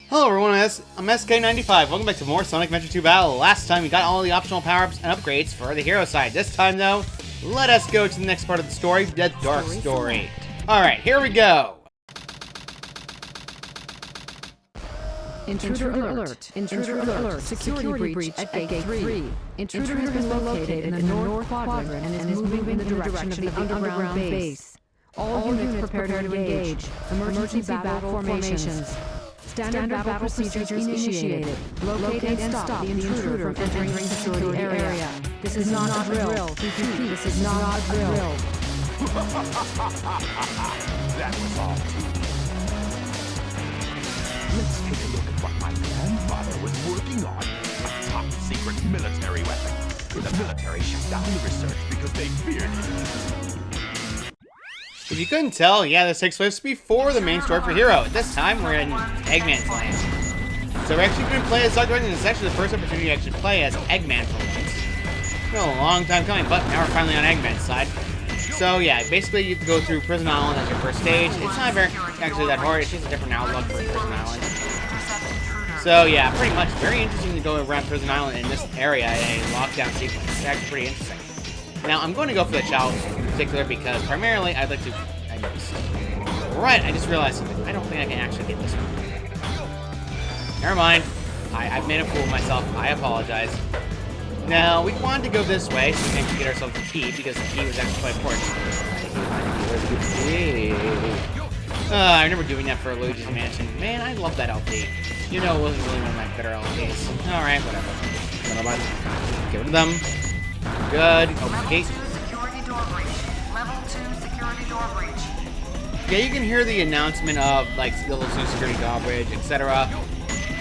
Hello everyone, I'm SK95. Welcome back to more Sonic Adventure 2 Battle. Last time we got all the optional power-ups and upgrades for the hero side. This time though, let us go to the next part of the story, the Dark Story. Alright, here we go. Intruder alert. Intruder alert. Security breach at Gate 3. Intruder has been located in the north quadrant and is moving in the direction of the underground base. All units prepare to engage. Emergency battle formations. Standard battle procedures initiated. Locate and stop the intruder from entering the security area. This is not a drill. Repeat, this is not a drill. That was all. Let's take a look at what my grandfather was working on. A top-secret military weapon. The military shut down the research because they feared it. If you couldn't tell, yeah, this takes place before the main story for Hero. This time, we're in Eggman's land. So we're actually going to play as Dr. and it's actually the first opportunity to actually play as Eggman for once. It's been a long time coming, but now we're finally on Eggman's side. So yeah, basically you have to go through Prison Island as your first stage. It's not very actually that hard, it's just a different outlook for Prison Island. So yeah, pretty much very interesting to go around Prison Island in this area in a lockdown sequence. It's actually pretty interesting. Now, I'm going to go for the child in particular because primarily I'd like to... Right, I just realized something. I don't think I can actually get this one. Never mind. I've made a fool of myself. I apologize. Now, we wanted to go this way so we can actually get ourselves a key because the key was actually quite important. I remember doing that for Luigi's Mansion. Man, I love that LP. You know, it wasn't really one of my better LPs. Alright, whatever. Get rid of them. Good. Open the gate. Security door breach. Level 2 security door breach. Yeah, you can hear the announcement of like level 2 security door breach, etc.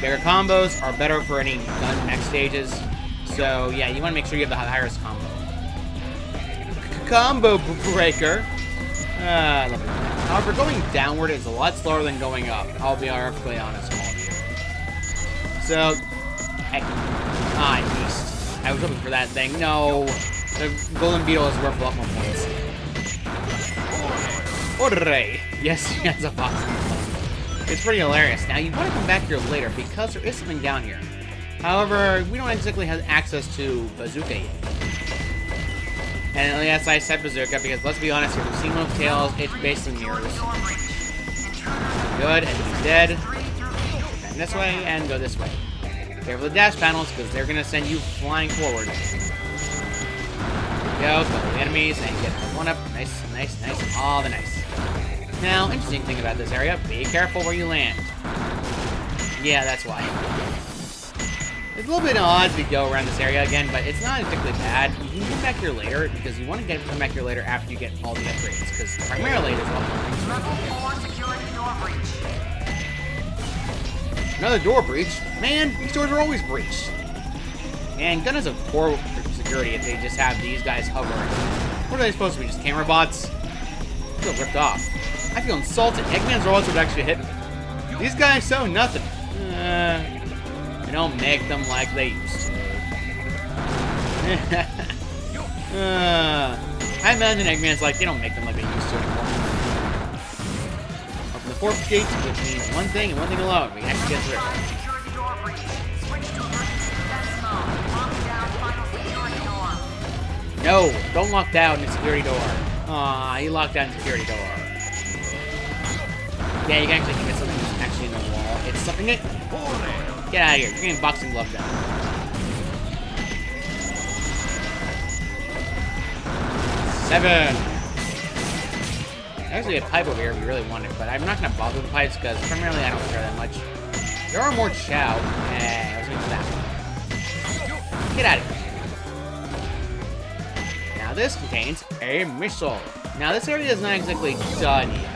Bigger combos are better for any gun mech stages. So yeah, you want to make sure you have the highest combo. Combo breaker. I love it. However, going downward is a lot slower than going up. I'll be perfectly honest with all of you. So, hey, beast. I was looking for that thing. No, the golden beetle is worth a lot more points. Hooray! Yes, he has a box. It's pretty hilarious. Now, you want to come back here later because there is something down here. However, we don't exactly have access to Bazooka yet. And yes, I said Bazooka because let's be honest here, we've seen one of Tails, it's basically mirrors. Good, and he's dead. And this way, and go this way. Careful the dash panels, because they're going to send you flying forward. Go, kill the enemies, and get the one up. Nice, nice, nice. All the nice. Now, interesting thing about this area, be careful where you land. Yeah, that's why. It's a little bit odd to go around this area again, but it's not particularly bad. You can come back here later, because you want to come back here later after you get all the upgrades, because primarily there's a lot more things. Level 4 security door breach. Another door breach? Man, these doors are always breached. Man, Gun has a poor security if they just have these guys hovering. What are they supposed to be, just camera bots? I feel ripped off. I feel insulted. Eggman's robots would actually hit me. These guys show nothing. They don't make them like they used to. I imagine Eggman's like, they don't make them like they used to anymore. Open the fourth gate, which means one thing and one thing alone. We can actually get through. Security door breach. Switch to emergency defense mode. Lock down final security door. No, don't lock down the security door. Aw, you locked down the security door. Yeah, you can actually get something that's actually in the wall. It's something that... Get out of here. You're getting boxing glove down. Seven. Actually, a pipe over here if you really want it, but I'm not going to bother with the pipes because primarily I don't care that much. There are more Chow. Hey, I was going to do that. Get out of here. Now this contains a missile. Now this area is not exactly done yet.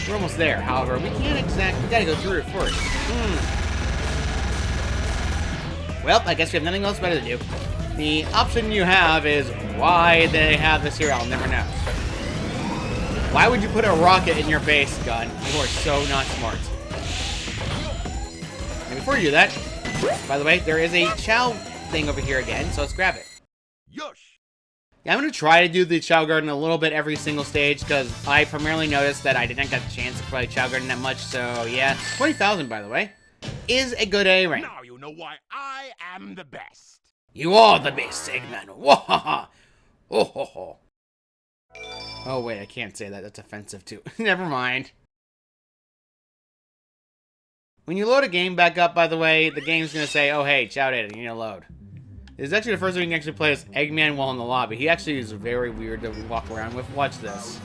We're almost there. However, we can't exactly... We gotta go through it first. Well, I guess we have nothing else better to do. The option you have is why they have this here, I'll never know. Why would you put a rocket in your base, Gun? You are so not smart. And before you do that, by the way, there is a Chow thing over here again, so let's grab it. Yosh! Yeah, I'm going to try to do the Chow Garden a little bit every single stage, because I primarily noticed that I didn't get the chance to play Chow Garden that much, so yeah. 20,000, by the way, is a good A rank. Now you know why I am the best. You are the best, Eggman. Wahaha. Oh, ho, ho. Oh, wait, I can't say that. That's offensive, too. Never mind. When you load a game back up, by the way, the game's going to say, oh, hey, Chow Data, you need to load. This is actually the first time you can actually play as Eggman while in the lobby. He actually is very weird to walk around with. Watch this.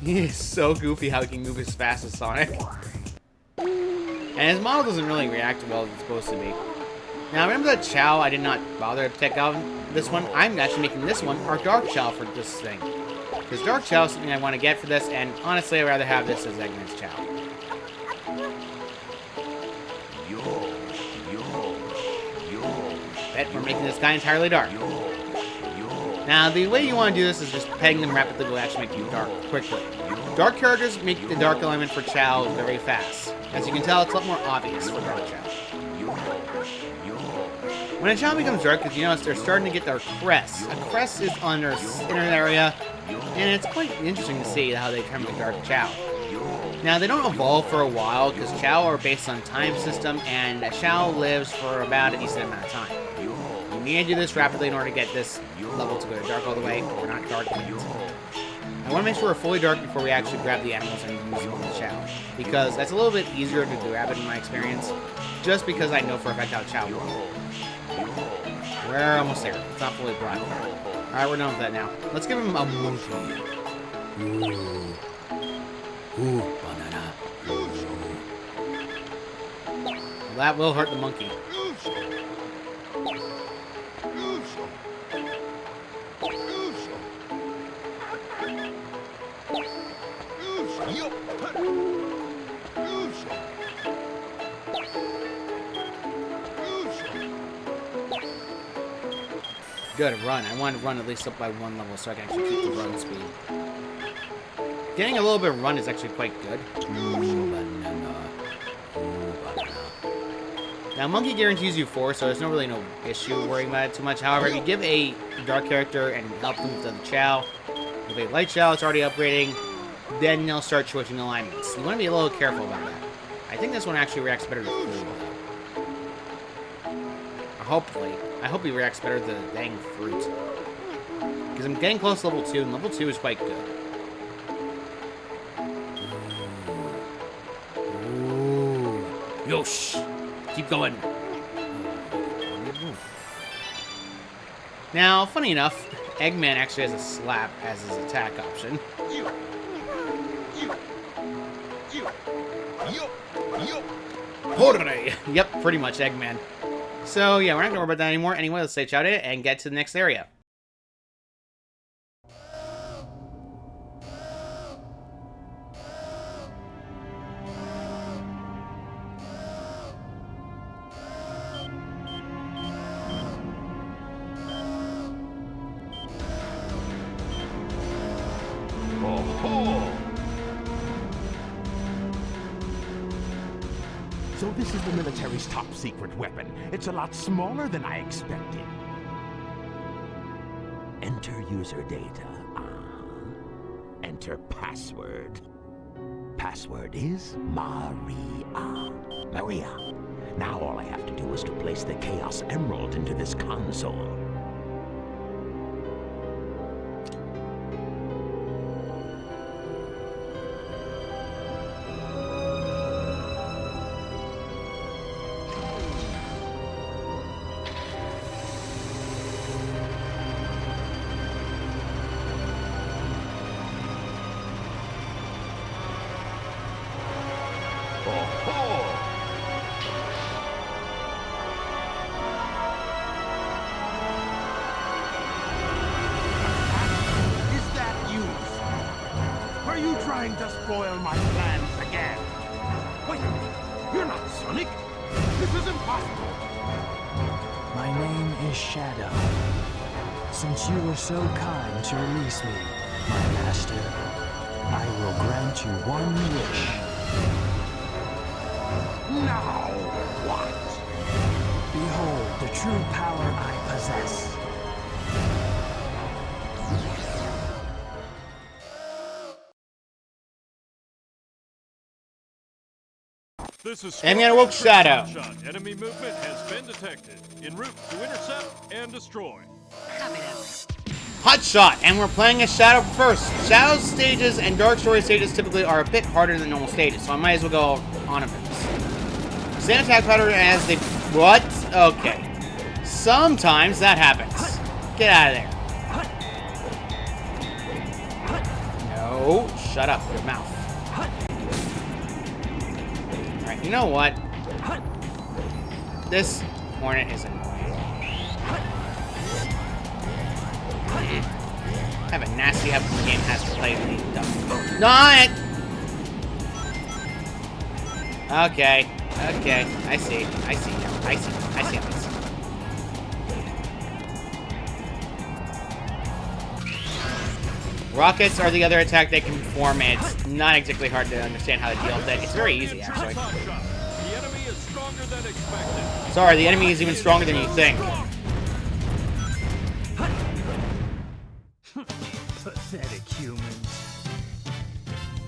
He is so goofy how he can move as fast as Sonic. And his model doesn't really react well as it's supposed to be. Now, remember that Chow I did not bother to check out this one? I'm actually making this one our Dark Chow for this thing. Because Dark Chow is something I want to get for this, and honestly, I'd rather have this as Eggman's Chow. Bet we're making this guy entirely dark. Now, the way you want to do this is just petting them rapidly will actually make you dark quickly. Dark characters make the dark element for Chow very fast. As you can tell, it's a lot more obvious for Dark Chow. When a Chow becomes dark, as you notice, they're starting to get their crests. A crest is on their inner area, and it's quite interesting to see how they turn into Dark Chow. Now, they don't evolve for a while, because Chow are based on time system, and a Chow lives for about a decent amount of time. You need to do this rapidly in order to get this level to go to dark all the way. We're not dark yet. I want to make sure we're fully dark before we actually grab the animals and use them on the Chow, because that's a little bit easier to grab it in my experience, just because I know for a fact how Chow works. We're almost there. It's not fully black. Alright, we're done with that now. Let's give him a monkey. Ooh, banana. Well, that will hurt the monkey. Good run. I want to run at least up by one level so I can actually keep the run speed. Getting a little bit of run is actually quite good. Ooh, banana. Ooh, banana. Now, Monkey guarantees you 4, so there's no issue worrying about it too much. However, if you give a dark character and help them with the Chow, with a light Chow, it's already upgrading, then they'll start switching alignments. You want to be a little careful about that. I think this one actually reacts better to food. Hopefully. I hope he reacts better to the dang fruit. Because I'm getting close to level 2, and level 2 is quite good. Ooh. Yosh! Keep going. Now, funny enough, Eggman actually has a slap as his attack option. Hooray! Yep, pretty much Eggman. So, yeah, we're not going to worry about that anymore. Anyway, let's say chow it and get to the next area. So this is the military's top secret weapon. It's a lot smaller than I expected. Enter user data. Enter password. Password is Maria. Maria. Now all I have to do is to place the Chaos Emerald into this console. Are you trying to spoil my plans again? Wait a minute. You're not Sonic. This is impossible. My name is Shadow. Since you were so kind to release me, my master, I will grant you one wish. Now what? Behold the true power I possess. This is Eggman awoke Shadow. Shot. Enemy movement has been detected. En route to intercept and destroy. Copy that. Hot shot, and we're playing as Shadow first. Shadow stages and Dark Story stages typically are a bit harder than normal stages, so I might as well go on a first. Same attack pattern as they... What? Okay. Sometimes that happens. Get out of there. No, shut up, your mouth. Alright, you know what? This Hornet is annoying. I have a nasty habit when the game has to play with these dumb. Not! Okay. Okay. I see. I see now. I see. I see how this. Rockets are the other attack they can perform, and it's not exactly hard to understand how to deal with it. It's very easy, actually. The enemy is stronger than expected. Sorry, the enemy is even stronger than you think. Pathetic humans.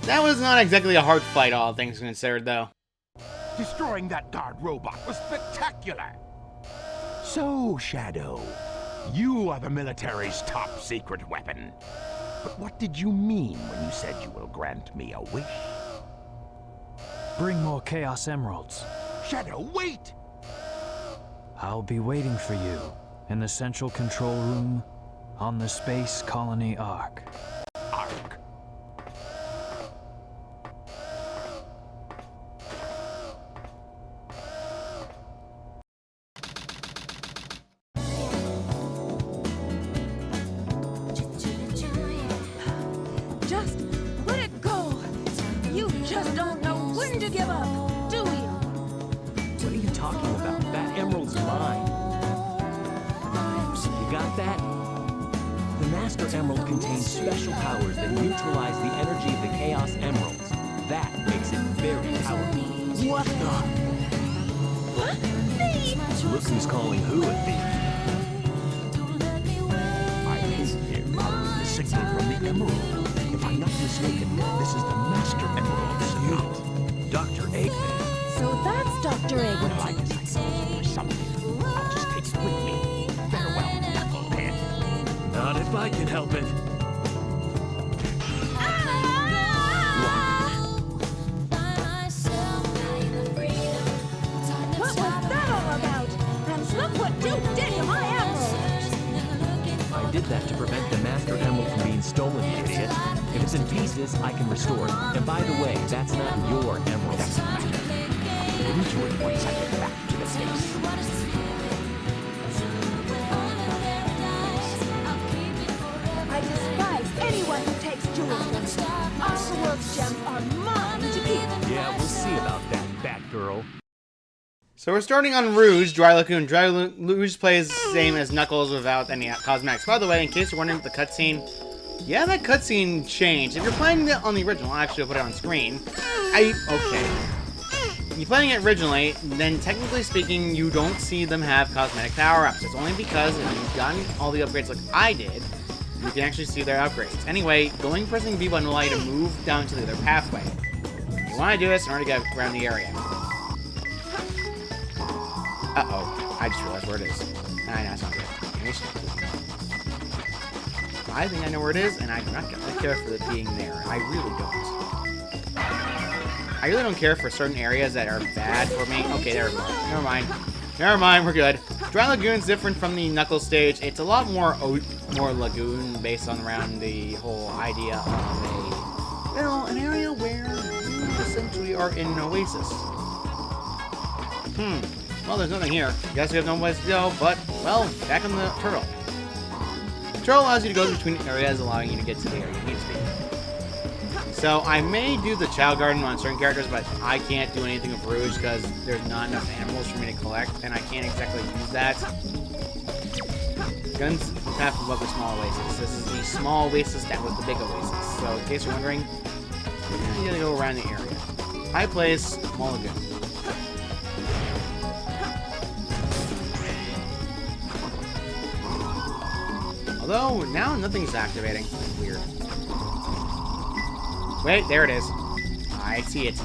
That was not exactly a hard fight, all things considered, though. Destroying that guard robot was spectacular. So, Shadow, you are the military's top secret weapon. But what did you mean when you said you will grant me a wish? Bring more Chaos Emeralds. Shadow, wait! I'll be waiting for you in the central control room on the Space Colony Ark. Ark. Just let it go. You just don't know when to give up, do you? What are you talking about? That emerald's mine. You got that? The Master Emerald contains special powers that neutralize the energy of the Chaos Emeralds. That makes it very powerful. What the? What? Thief? Look who's calling who a thief. I came here following the signal from the Emerald. If I'm not mistaken, this is the Master Emerald's not Dr. Eggman. So that's Dr. Well, Eggman. I guess I can use it for something. I'll just take it with me. Farewell, knucklehead. Not if I can help it. What was that all about? And look what you did to my emerald! I did that to prevent the Master Emerald from being stolen, you idiot. If it's in pieces, I can restore it. And by the way, that's not your emerald. That's right. I'll into it once I get back to the base. I despise anyone who takes jewels from me. All the world's gems are mine to keep. Yeah, we'll see about that, Batgirl. So we're starting on Rouge, Dry Lagoon. Dry Rouge plays the same as Knuckles without any cosmetics. By the way, in case you're wondering the cutscene, yeah, that cutscene changed. If you're playing it on the original, actually I'll put it on screen. Okay. If you're playing it originally, then technically speaking, you don't see them have cosmetic power-ups. It's only because if you've gotten all the upgrades like I did, you can actually see their upgrades. Anyway, pressing B button will allow you to move down to the other pathway. You want to do this in order to get around the area. Uh-oh. I just realized where it is. Nah, it's not good. I think I know where it is, and I do not care for it being there. I really don't. I really don't care for certain areas that are bad for me. Okay, there we go. Never mind. Never mind, we're good. Dry Lagoon's different from the Knuckles stage. It's a lot more lagoon based on around the whole idea of an area where you essentially are in an oasis. Well, there's nothing here. Guess we have no place to go, but, well, back on the turtle. The turtle allows you to go between areas, allowing you to get to the area you need to be. So, I may do the Child Garden on certain characters, but I can't do anything with Rouge because there's not enough animals for me to collect, and I can't exactly use that. Guns path above the small oasis. This is the small oasis that was the big oasis. So, in case you're wondering, you gotta go around the area. High place, small lagoon. Although, now nothing's activating. Weird. Wait, there it is. I see it.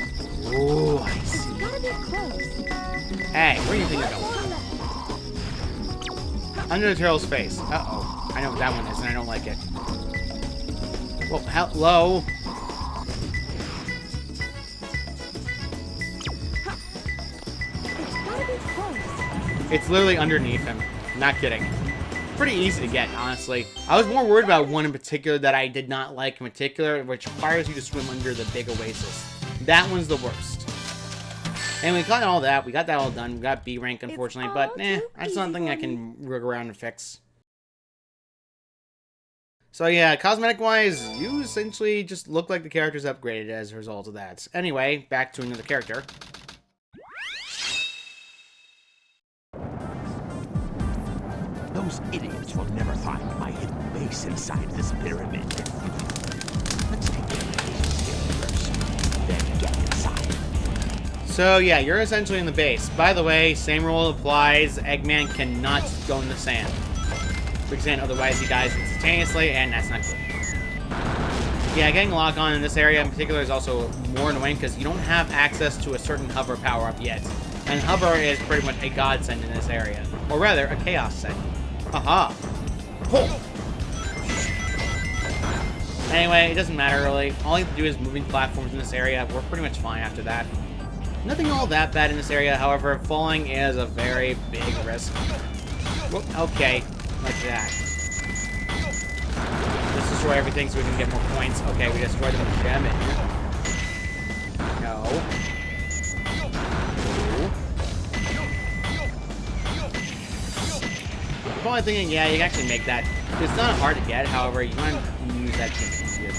Oh, I see it. Gotta be close. Hey, where do you think you're going? Under the turtle's face. Uh-oh. I know what that one is, and I don't like it. Well, hello? It's gotta be close. It's literally underneath him. Not kidding. Pretty easy to get, honestly. I was more worried about one in particular that I did not like in particular, which requires you to swim under the big oasis. That one's the worst. And we got all that. We got that all done. We got B rank, unfortunately, but that's something I can work around and fix. So yeah, cosmetic-wise, you essentially just look like the character's upgraded as a result of that. Anyway, back to another character. Those idiots will never find my hidden base inside this pyramid. Let's take care of these here first, then get inside. So yeah, you're essentially in the base. By the way, same rule applies. Eggman cannot go in the sand. Quicksand, otherwise he dies instantaneously, and that's not good. Yeah, getting lock on in this area in particular is also more annoying because you don't have access to a certain hover power-up yet. And hover is pretty much a godsend in this area. Or rather, a chaos send. Aha! Oh. Anyway, it doesn't matter really. All you have to do is moving platforms in this area. We're pretty much fine after that. Nothing all that bad in this area, however, falling is a very big risk. Whoop, okay, like that. Let's destroy everything so we can get more points. Okay, we destroyed the gem. No. I'm probably thinking, yeah, you can actually make that. It's not hard to get, however, you want to use that to easier.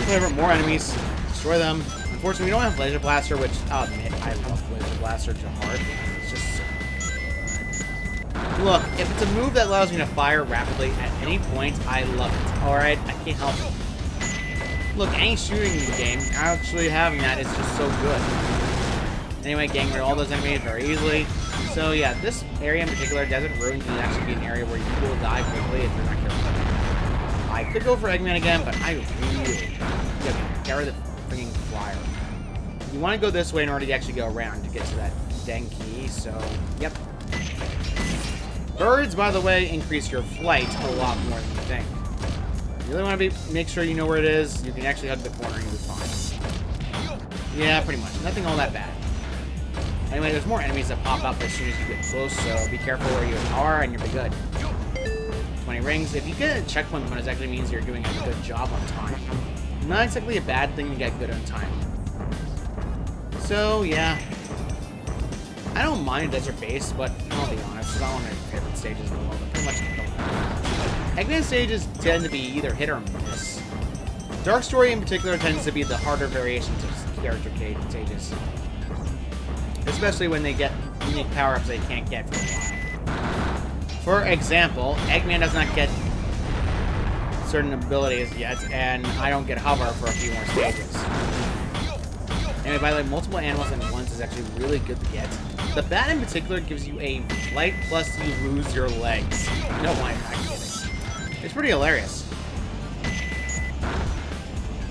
Whatever, more enemies. Destroy them. Unfortunately, we don't have Laser Blaster, which I'll admit, I love Laser Blaster to heart. It's just so good. Look, if it's a move that allows me to fire rapidly at any point, I love it. Alright, I can't help it. Look, any shooting in the game, actually having that is just so good. Anyway, getting rid of all those enemies very easily. So yeah, this area in particular, Desert Ruin, can actually be an area where you will die quickly if you're not careful. I could go for Eggman again, but I really get rid of the freaking flyer. You want to go this way in order to actually go around to get to that dang key, so yep. Birds, by the way, increase your flight a lot more than you think. You really want to make sure you know where it is. You can actually hug the corner and you'll be fine. Yeah, pretty much. Nothing all that bad. Anyway, there's more enemies that pop up as soon as you get close, so be careful where you are and you'll be good. 20 rings. If you get a checkpoint bonus, actually means you're doing a good job on time. Not exactly a bad thing to get good on time. So, yeah. I don't mind Desert Base, but I'll be honest, it's not one of my favorite stages in the world. I pretty much don't like it. Eggman stages tend to be either hit or miss. Dark Story in particular tends to be the harder variations of character stages. Especially when they get unique power-ups they can't get for a while. For example, Eggman does not get certain abilities yet, and I don't get hover for a few more stages. Anyway, by the way, multiple animals at once is actually really good to get. The bat in particular gives you a flight plus you lose your legs. No, I'm not kidding. It's pretty hilarious.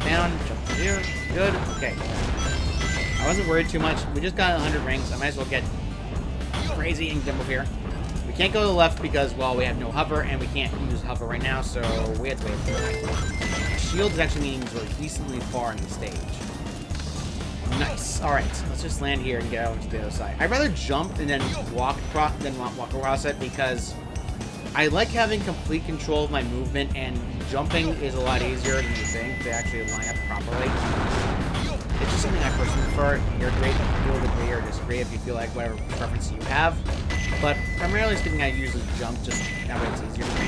Down, jump here, good, okay. I wasn't worried too much. We just got 100 rings. I might as well get crazy and jump over here. We can't go to the left because, well, we have no hover, and we can't use hover right now, so we have to wait for it. Shields actually means we're decently far in the stage. Nice. Alright, let's just land here and get over to the other side. I'd rather jump and then walk across it because I like having complete control of my movement, and jumping is a lot easier than you think to actually line up properly. It's just something I personally prefer. You're great if you feel agree or disagree if you feel like whatever preference you have. But primarily speaking, I usually jump just that way it's easier for me.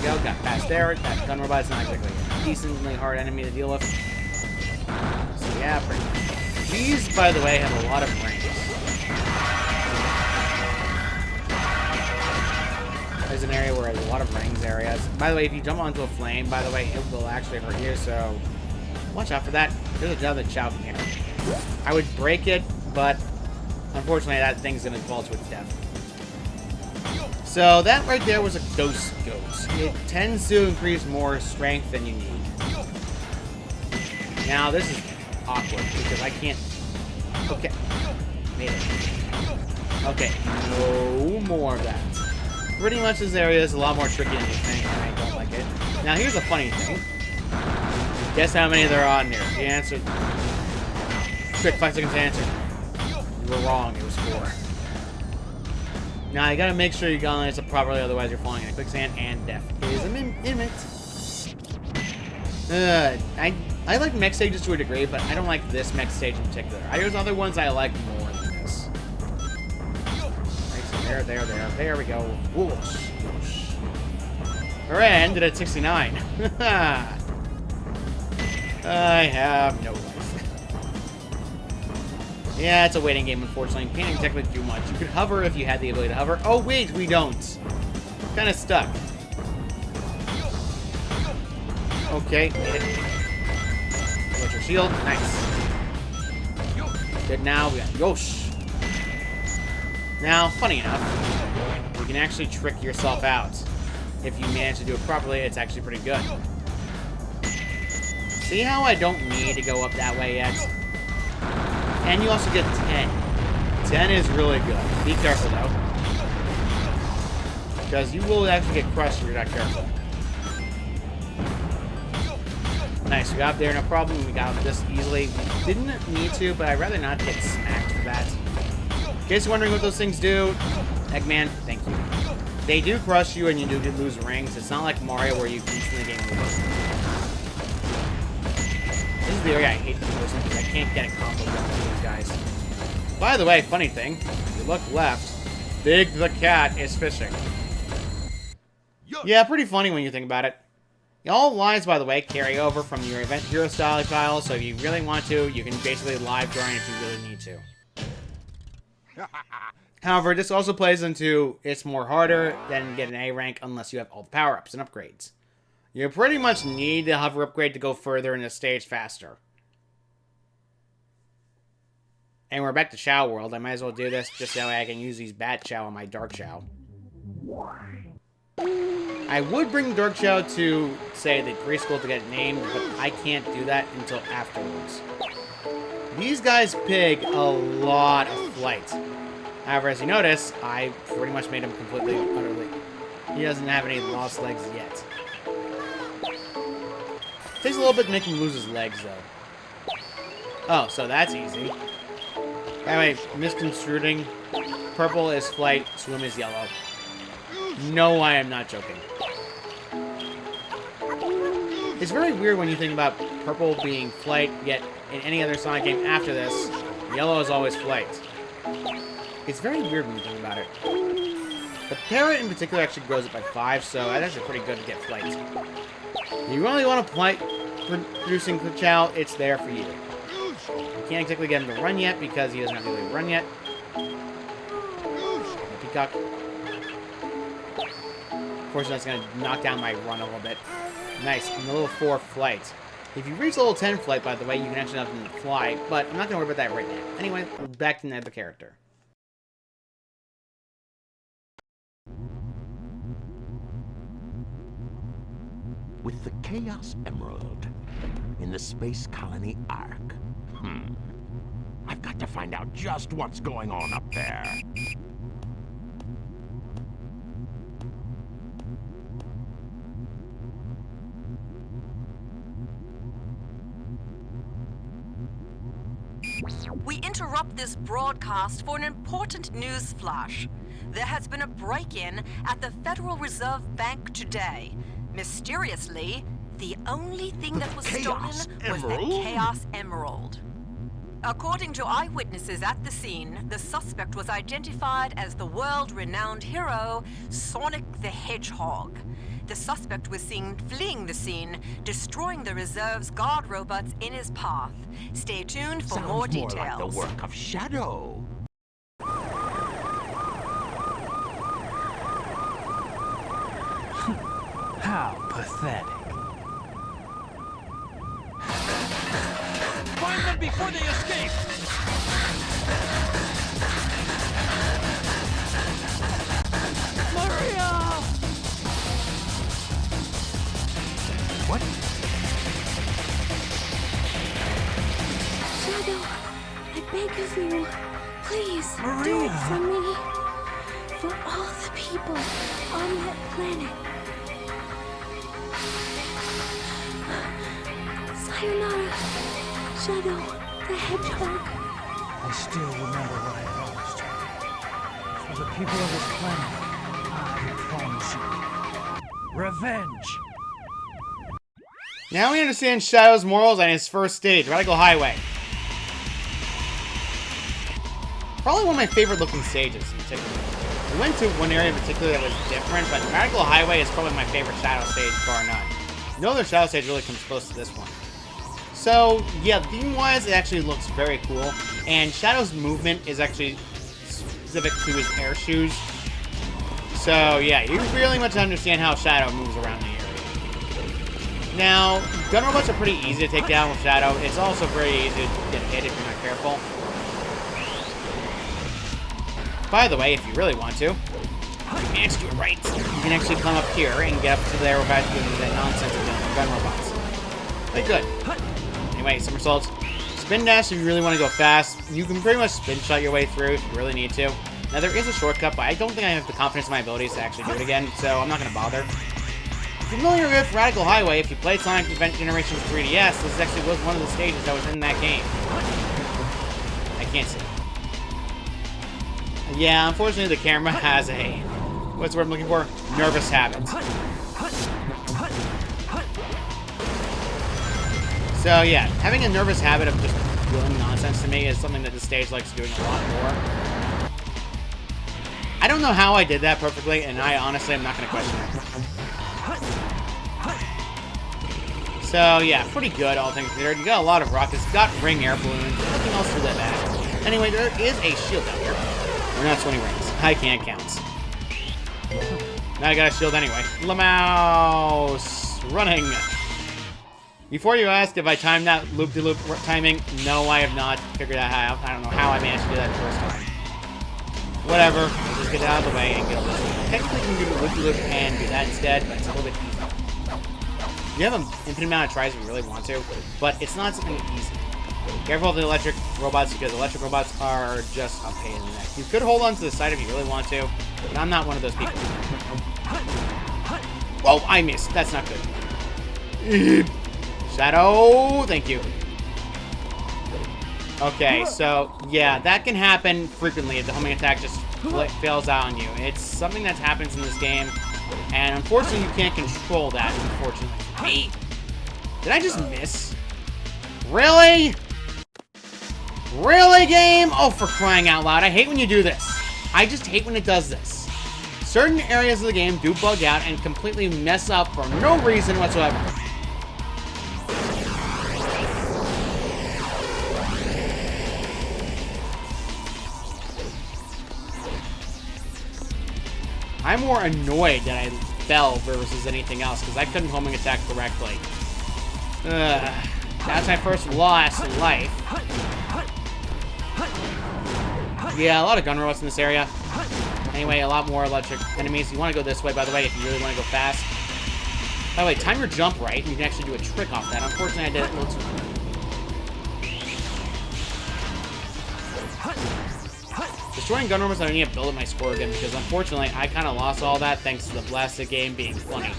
There we go, got past there. That gun robot's not exactly a decently hard enemy to deal with. So yeah, pretty much. These, by the way, have a lot of range. There's an area where there's a lot of rings areas. By the way, if you jump onto a flame, by the way, it will actually hurt you, so watch out for that. There's another Chow in here. I would break it, but unfortunately that thing's gonna fall to its death. So that right there was a ghost. It tends to increase more strength than you need. Now this is awkward because I can't... Okay. Made it. Okay, no more of that. Pretty much this area is a lot more tricky than you think, and I don't like it. Now, here's a funny thing. Guess how many there are on there? The answer... Quick, 5 seconds to answer. You were wrong, it was 4. Now, you gotta make sure you analyze it properly, otherwise you're falling in a quicksand, and death is imminent. I like mech stages to a degree, but I don't like this mech stage in particular. There's other ones I like more than this. Right, so there we go. Whoosh, whoosh. Alright, I ended at 69. I have no life. Yeah, it's a waiting game, unfortunately. You can't exactly do much. You could hover if you had the ability to hover. Oh, wait, we don't. Kind of stuck. Okay, hit it. Get your shield. Nice. Good, now we got Yosh. Now, funny enough, you can actually trick yourself out. If you manage to do it properly, it's actually pretty good. See how I don't need to go up that way yet? And you also get 10. 10 is really good. Be careful, though. Because you will actually get crushed if you're not careful. Nice, we got up there, no problem. We got up this easily. We didn't need to, but I'd rather not get smacked for that. In case you're wondering what those things do, Eggman, thank you. They do crush you and you do lose rings. It's not like Mario where you instantly gain over. This is the area I hate the most because I can't get a combo going with these guys. By the way, funny thing, if you look left, Big the Cat is fishing. Yeah, pretty funny when you think about it. All lines, by the way, carry over from your Event Hero style file, so if you really want to, you can basically live grind if you really need to. However, this also plays into it's more harder than get an A rank unless you have all the power-ups and upgrades. You pretty much need the hover upgrade to go further in the stage faster. And we're back to Shao World. I might as well do this just so I can use these Bat Shao on my Dark Shao. I would bring Dark Shao to, say, the preschool to get named, but I can't do that until afterwards. These guys pig a lot of flight. However, as you notice, I pretty much made him completely, utterly. He doesn't have any lost legs yet. Takes a little bit to make him lose his legs, though. Oh, so that's easy. Anyway, misconstruing. Purple is flight, swim is yellow. No, I am not joking. It's very weird when you think about purple being flight, yet in any other Sonic game after this, yellow is always flight. It's very weird when you think about it. The parrot in particular actually grows it by 5, so that's actually pretty good to get flight. If you really want to flight producing Chao, it's there for you. You can't exactly get him to run yet because he doesn't have the ability to run yet. Peacock. Unfortunately, that's going to knock down my run a little bit. Nice. And the level 4 flight. If you reach level 10 flight, by the way, you can actually have them fly, but I'm not going to worry about that right now. Anyway, back to the character. With the Chaos Emerald in the Space Colony Ark. I've got to find out just what's going on up there. We interrupt this broadcast for an important news flash. There has been a break-in at the Federal Reserve Bank today. Mysteriously, the only thing that was stolen was the Chaos Emerald. According to eyewitnesses at the scene, the suspect was identified as the world-renowned hero, Sonic the Hedgehog. The suspect was seen fleeing the scene, destroying the reserve's guard robots in his path. Stay tuned for more details. Sounds more like the work of Shadow. How pathetic. Find them before they escape! Maria! What? Shadow, I beg of you, please do Maria! it for me. For all the people on that planet. Sayonara, Shadow the Hedgehog. I still remember what I promised. For the people of this planet, I promise you. Revenge! Now we understand Shadow's morals on his first stage, Radical Highway. Probably one of my favorite looking stages in particular. We went to one area in particular that was different, but Radical Highway is probably my favorite Shadow stage, bar none. No other Shadow stage really comes close to this one. So, yeah, theme-wise, it actually looks very cool. And Shadow's movement is actually specific to his air shoes. So, yeah, you really much understand how Shadow moves around the area. Now, gun robots are pretty easy to take down with Shadow. It's also very easy to get hit if you're not careful. By the way, if you really want to, you can actually do it right. You can actually climb up here and get up to there without doing that nonsense of gun robots. Pretty good. Anyway, somersaults. Spin dash if you really want to go fast. You can pretty much spin shot your way through if you really need to. Now, there is a shortcut, but I don't think I have the confidence in my abilities to actually do it again, so I'm not going to bother. Familiar with Radical Highway, if you played Sonic Adventure Generations 3DS, this actually was one of the stages that was in that game. I can't see. Yeah, unfortunately the camera has a, what's the word I'm looking for? Nervous habit. So yeah, having a nervous habit of just doing nonsense to me is something that the stage likes doing a lot more. I don't know how I did that perfectly, and I honestly am not going to question it. So yeah, pretty good all things considered. You got a lot of rockets, got ring air balloons, nothing else to that bad. Anyway, there is a shield out here. We're not 20 rings. I can't count. Now I got a shield anyway. Lamouse! Running! Before you ask if I timed that loop-de-loop timing, no, I have not figured out how. I don't know how I managed to do that the first time. Whatever. Let's just get out of the way and get over this. Technically, you can do the loop-de-loop and do that instead, but it's a little bit easier. You have an infinite amount of tries if you really want to, but it's not something easy. Careful of the electric robots, because electric robots are just a pain in the neck. You could hold on to the side if you really want to, but I'm not one of those people. Whoa, I missed. That's not good. Shadow, thank you. Okay, so, yeah, that can happen frequently if the homing attack just fails out on you. It's something that happens in this game, and unfortunately you can't control that, unfortunately. Hey, did I just miss? Really? Really, game? Oh, for crying out loud. I hate when you do this. I just hate when it does this. Certain areas of the game do bug out and completely mess up for no reason whatsoever. I'm more annoyed that I fell versus anything else, because I couldn't homing attack correctly. That's my first loss in life. Yeah, a lot of gun robots in this area. Anyway, a lot more electric enemies. You want to go this way, by the way, if you really want to go fast. By the way, time your jump right, and you can actually do a trick off that. Unfortunately, I did it a little too quick. Destroying gun robots, I need to build up my score again, because unfortunately, I kind of lost all that thanks to the blasted game being funny.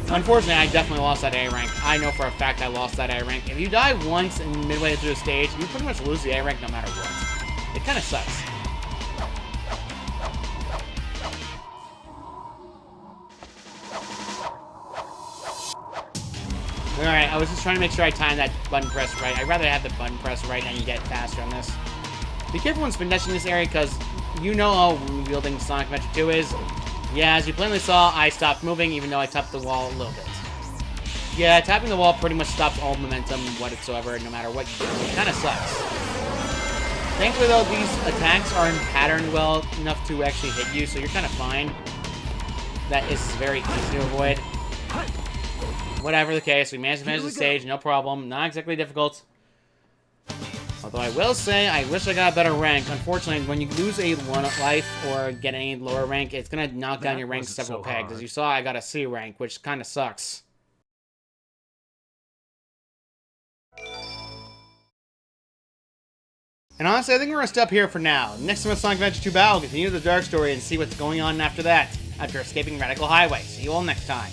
Unfortunately, I definitely lost that A rank. I know for a fact I lost that A rank. If you die once in midway through the stage, you pretty much lose the A rank no matter what. It kind of sucks. Alright, I was just trying to make sure I timed that button press right. I'd rather have the button press right and get faster on this. Be careful when spin dashing in this area, because you know how wielding Sonic Adventure 2 is. Yeah, as you plainly saw, I stopped moving even though I tapped the wall a little bit. Yeah, tapping the wall pretty much stops all momentum whatsoever, no matter what you do. It kind of sucks. Thankfully, though, these attacks aren't patterned well enough to actually hit you, so you're kind of fine. That is very easy to avoid. Whatever the case, we managed to finish the stage, no problem. Not exactly difficult. Although I will say, I wish I got a better rank. Unfortunately, when you lose a life or get any lower rank, it's going to knock down your rank several pegs. As you saw, I got a C rank, which kind of sucks. And honestly, I think we're gonna stop here for now. Next time on Sonic Adventure 2 Battle, we'll continue the Dark story and see what's going on after that, after escaping Radical Highway. See you all next time.